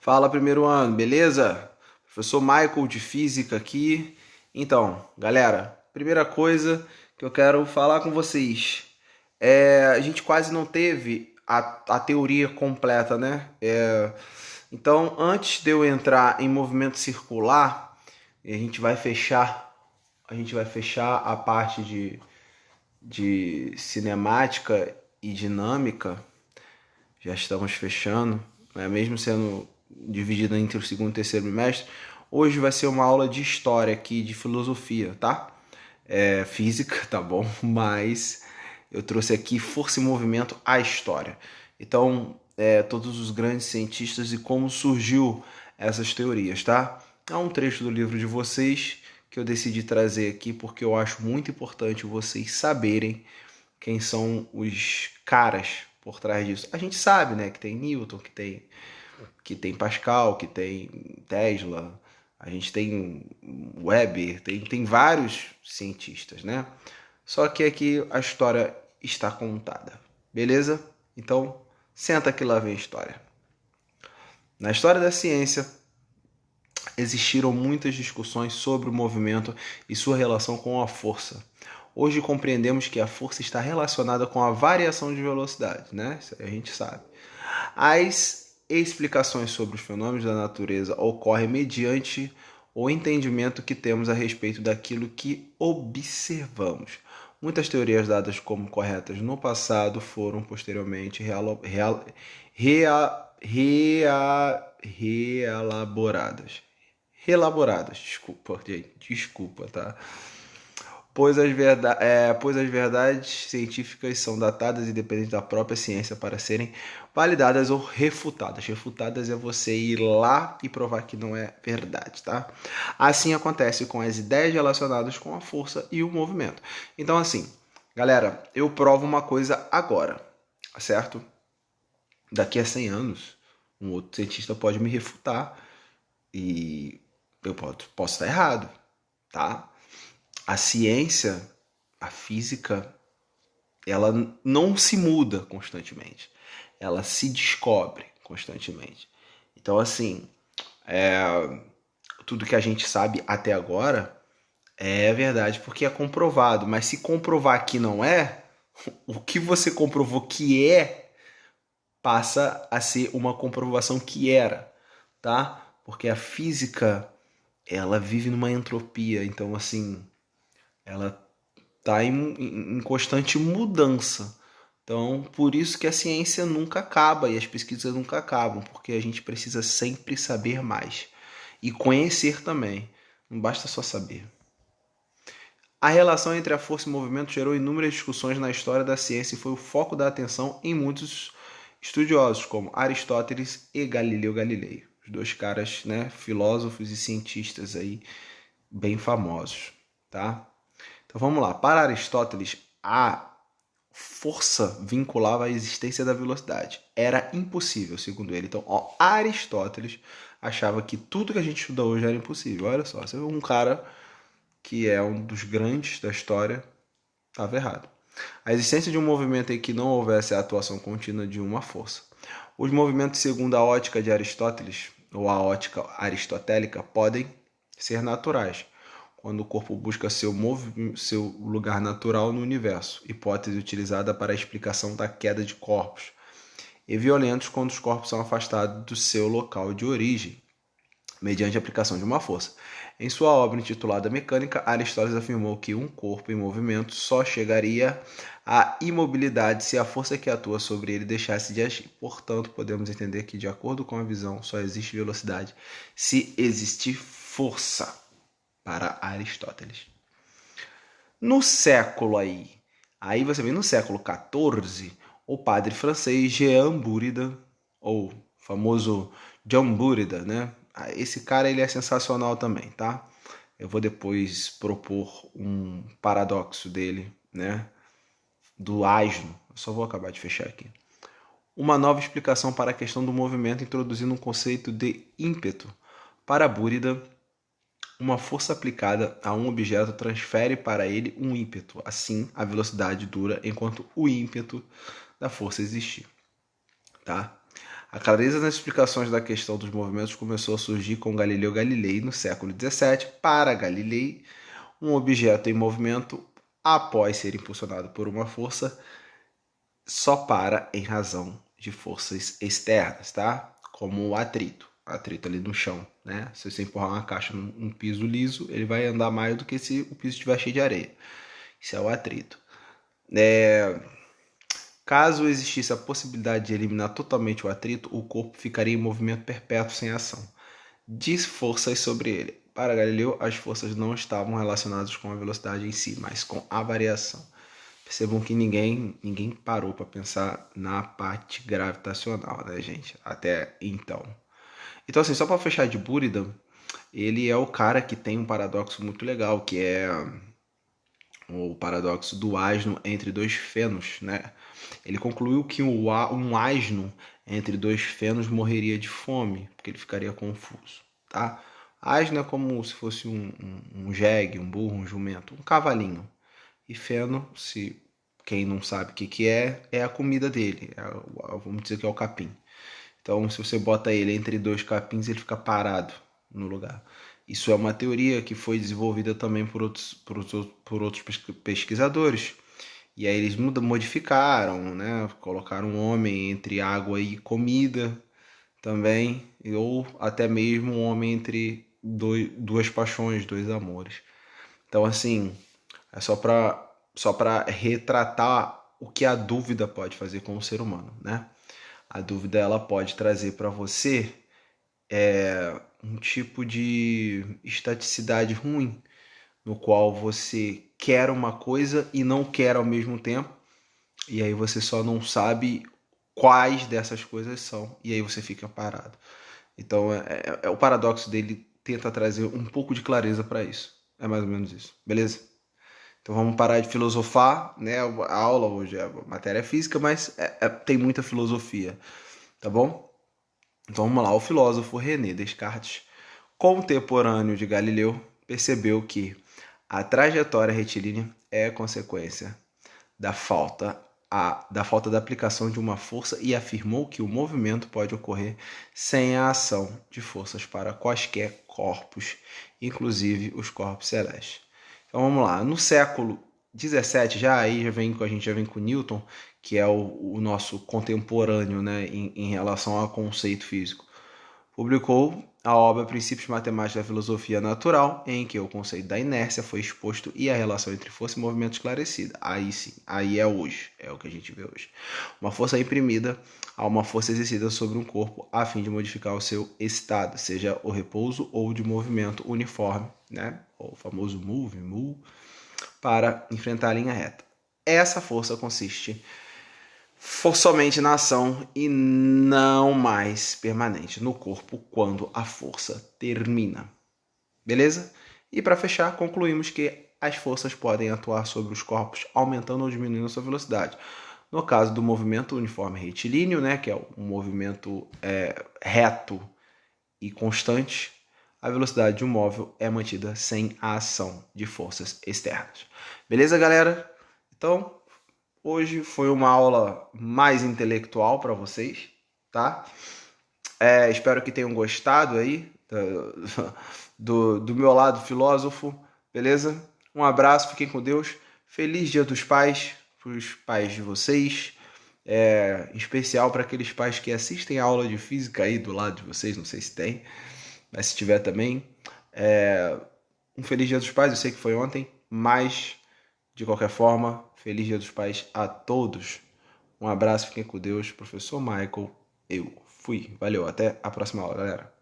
Fala, primeiro ano, beleza? Professor Michael de Física aqui. Então, galera, primeira coisa que eu quero falar com vocês a gente quase não teve a teoria completa, né? Então, antes de eu entrar em movimento circular, a gente vai fechar a parte de cinemática e dinâmica. Já estamos fechando, né? Mesmo sendo dividida entre o segundo e o terceiro bimestre. Hoje vai ser uma aula de história aqui, de filosofia, tá? Física, tá bom? Mas eu trouxe aqui força e movimento à história. Então, todos os grandes cientistas e como surgiu essas teorias, tá? É um trecho do livro de vocês que eu decidi trazer aqui porque eu acho muito importante vocês saberem quem são os caras por trás disso. A gente sabe, né, que tem Newton, que tem Pascal, que tem Tesla, a gente tem Weber, tem vários cientistas, né? Só que aqui a história está contada, beleza? Então, senta que lá vem a história. Na história da ciência, existiram muitas discussões sobre o movimento e sua relação com a força. Hoje compreendemos que a força está relacionada com a variação de velocidade, né? Isso aí a gente sabe. As explicações sobre os fenômenos da natureza ocorrem mediante o entendimento que temos a respeito daquilo que observamos. Muitas teorias dadas como corretas no passado foram posteriormente reelaboradas. Desculpa, gente, desculpa, tá? Pois as verdades científicas são datadas e dependentes da própria ciência para serem validadas ou refutadas. Refutadas é você ir lá e provar que não é verdade, tá? Assim acontece com as ideias relacionadas com a força e o movimento. Então, assim, galera, eu provo uma coisa agora, certo? Daqui a 100 anos, um outro cientista pode me refutar e eu posso estar errado, tá? A ciência, a física, ela não se muda constantemente. Ela se descobre constantemente. Então, assim, tudo que a gente sabe até agora é verdade porque é comprovado. Mas se comprovar que não é, o que você comprovou que é passa a ser uma comprovação que era, tá? Porque a física, ela vive numa entropia. Então, assim, ela está em constante mudança. Então, por isso que a ciência nunca acaba e as pesquisas nunca acabam, porque a gente precisa sempre saber mais e conhecer também. Não basta só saber. A relação entre a força e o movimento gerou inúmeras discussões na história da ciência e foi o foco da atenção em muitos estudiosos, como Aristóteles e Galileu Galilei, os dois caras, né, filósofos e cientistas aí bem famosos, tá? Então vamos lá. Para Aristóteles, a força vinculava a existência da velocidade. Era impossível, segundo ele. Então, Aristóteles achava que tudo que a gente estuda hoje era impossível. Olha só, você vê um cara que é um dos grandes da história, estava errado. A existência de um movimento em que não houvesse a atuação contínua de uma força. Os movimentos, segundo a ótica de Aristóteles, ou a ótica aristotélica, podem ser naturais, quando o corpo busca seu lugar natural no universo, hipótese utilizada para a explicação da queda de corpos, e violentos quando os corpos são afastados do seu local de origem, mediante a aplicação de uma força. Em sua obra intitulada Mecânica, Aristóteles afirmou que um corpo em movimento só chegaria à imobilidade se a força que atua sobre ele deixasse de agir. Portanto, podemos entender que, de acordo com a visão, só existe velocidade se existir força, para Aristóteles. No século aí você vê no século XIV, o padre francês Jean Buridan, ou famoso John Buridan, né? Esse cara ele é sensacional também, tá? Eu vou depois propor um paradoxo dele, né? Do asno. Eu só vou acabar de fechar aqui. Uma nova explicação para a questão do movimento, introduzindo um conceito de ímpeto. Para Buridan, uma força aplicada a um objeto transfere para ele um ímpeto. Assim, a velocidade dura enquanto o ímpeto da força existir. Tá? A clareza nas explicações da questão dos movimentos começou a surgir com Galileu Galilei no século XVII. Para Galilei, um objeto em movimento, após ser impulsionado por uma força, só para em razão de forças externas, tá? Como o atrito ali no chão, né? Se você empurrar uma caixa num piso liso, ele vai andar mais do que se o piso estiver cheio de areia. Isso é o atrito. Caso existisse a possibilidade de eliminar totalmente o atrito, o corpo ficaria em movimento perpétuo sem ação. Diz forças sobre ele. Para Galileu, as forças não estavam relacionadas com a velocidade em si, mas com a variação. Percebam que ninguém parou para pensar na parte gravitacional, né, gente? Até então. Então, assim, só para fechar de Buridan, ele é o cara que tem um paradoxo muito legal, que é o paradoxo do asno entre dois fenos, né? Ele concluiu que um asno entre dois fenos morreria de fome, porque ele ficaria confuso, tá? Asno é como se fosse um jegue, um burro, um jumento, um cavalinho. E feno, se quem não sabe o que é a comida dele. Vamos dizer que é o capim. Então, se você bota ele entre dois capins, ele fica parado no lugar. Isso é uma teoria que foi desenvolvida também por outros pesquisadores. E aí eles modificaram, né? Colocaram um homem entre água e comida também. Ou até mesmo um homem entre duas paixões, dois amores. Então, assim, é só para retratar o que a dúvida pode fazer com o ser humano, né? A dúvida ela pode trazer para você um tipo de estaticidade ruim, no qual você quer uma coisa e não quer ao mesmo tempo, e aí você só não sabe quais dessas coisas são, e aí você fica parado. Então, o paradoxo dele tenta trazer um pouco de clareza para isso. É mais ou menos isso, beleza? Então vamos parar de filosofar, né? A aula hoje é matéria física, mas tem muita filosofia, tá bom? Então vamos lá. O filósofo René Descartes, contemporâneo de Galileu, percebeu que a trajetória retilínea é consequência da falta da aplicação de uma força e afirmou que o movimento pode ocorrer sem a ação de forças para quaisquer corpos, inclusive os corpos celestes. Então vamos lá, no século XVII a gente já vem com Newton, que é o nosso contemporâneo, né, em relação ao conceito físico. Publicou a obra Princípios Matemáticos da Filosofia Natural, em que o conceito da inércia foi exposto e a relação entre força e movimento esclarecida. Aí sim, aí é hoje, é o que a gente vê hoje. Uma força imprimida a uma força exercida sobre um corpo a fim de modificar o seu estado, seja o repouso ou de movimento uniforme, né? O famoso move, para enfrentar a linha reta. Essa força consiste somente na ação e não mais permanente no corpo quando a força termina. Beleza? E para fechar, concluímos que as forças podem atuar sobre os corpos aumentando ou diminuindo sua velocidade. No caso do movimento uniforme retilíneo, né, que é um movimento reto e constante, a velocidade de um móvel é mantida sem a ação de forças externas. Beleza, galera? Então, hoje foi uma aula mais intelectual para vocês, tá? Espero que tenham gostado aí do meu lado filósofo, beleza? Um abraço, fiquem com Deus. Feliz Dia dos Pais para os pais de vocês. Em especial para aqueles pais que assistem a aula de física aí do lado de vocês, não sei se tem, mas se tiver também. Um Feliz Dia dos Pais, eu sei que foi ontem, mas de qualquer forma, Feliz Dia dos Pais a todos. Um abraço, fiquem com Deus. Professor Michael, eu fui. Valeu, até a próxima aula, galera.